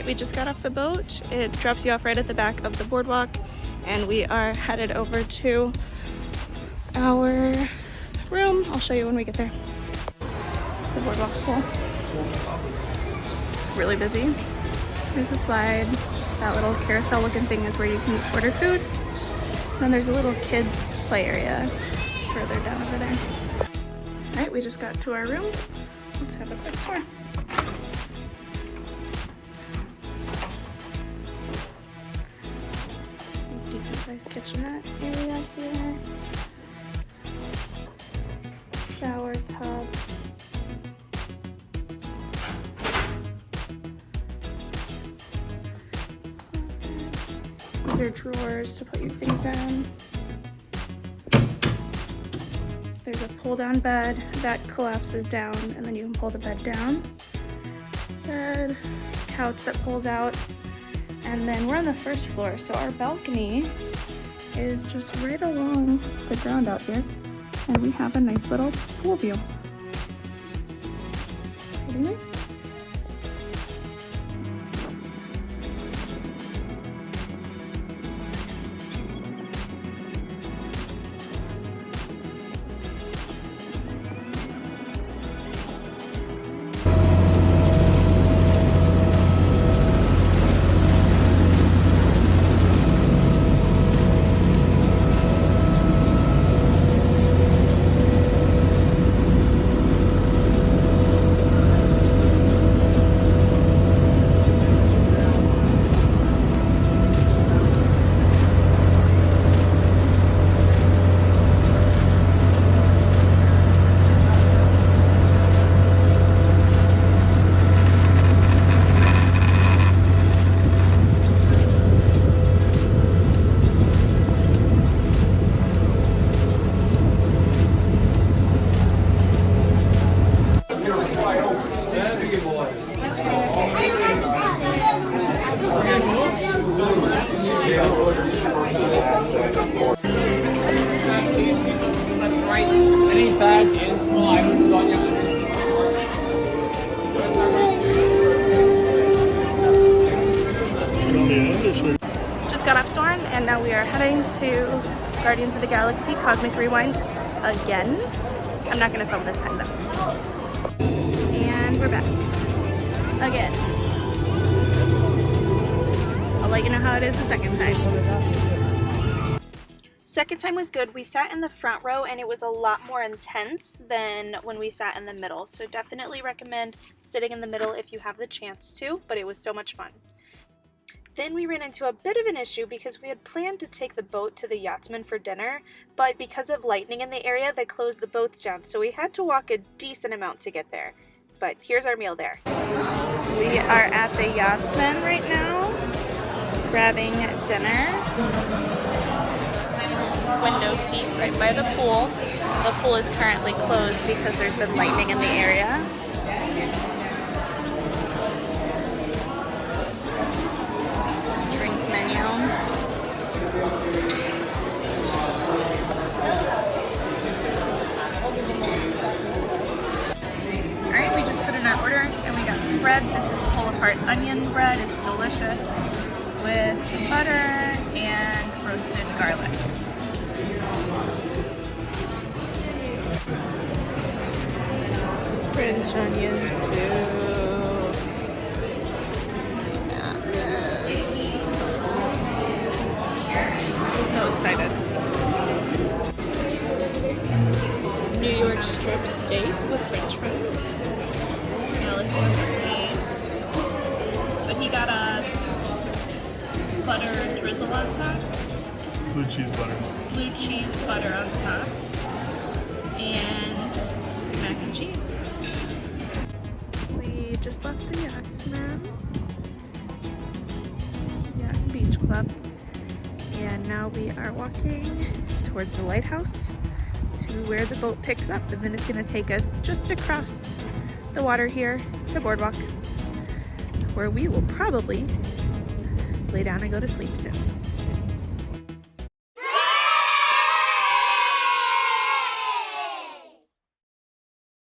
we just got off the boat. It drops you off right at the back of the boardwalk, and we are headed over to our room. I'll show you when we get there. It's the boardwalk pool. It's really busy. There's a slide. That little carousel looking thing is where you can order food. And then there's a little kids play area further down over there. All right, we just got to our room. Let's have a quick tour. Decent sized kitchenette area here. Shower tub. These are drawers to put your things in. There's a pull down bed that collapses down and then you can pull the bed down. Bed, couch that pulls out. And then we're on the first floor, so our balcony is just right along the ground out here. And we have a nice little pool view. Pretty nice. Any bags and small items on your Just got off Soarin', and now we are heading to Guardians of the Galaxy Cosmic Rewind again. I'm not going to film this time though. And we're back. Again. I'll let you know how it is the second time. Second time was good. We sat in the front row and it was a lot more intense than when we sat in the middle. So definitely recommend sitting in the middle if you have the chance to, but it was so much fun. Then we ran into a bit of an issue because we had planned to take the boat to the Yachtsman for dinner, but because of lightning in the area, they closed the boats down. So we had to walk a decent amount to get there. But here's our meal there. We are at the Yachtsman right now, grabbing dinner. Window seat right by the pool. The pool is currently closed because there's been lightning in the area. Drink menu. Alright, we just put in our order and we got some bread. This is pull apart onion bread. It's delicious with some butter and roasted garlic. French onion soup. Massive. So excited. New York strip steak with French fries. Alex wants these. But he got a butter drizzle on top. Blue cheese butter. Blue cheese butter on top. And mac and cheese. We just left the Yachtsman. Yacht Beach Club. And now we are walking towards the lighthouse to where the boat picks up. And then it's going to take us just across the water here to Boardwalk, where we will probably lay down and go to sleep soon.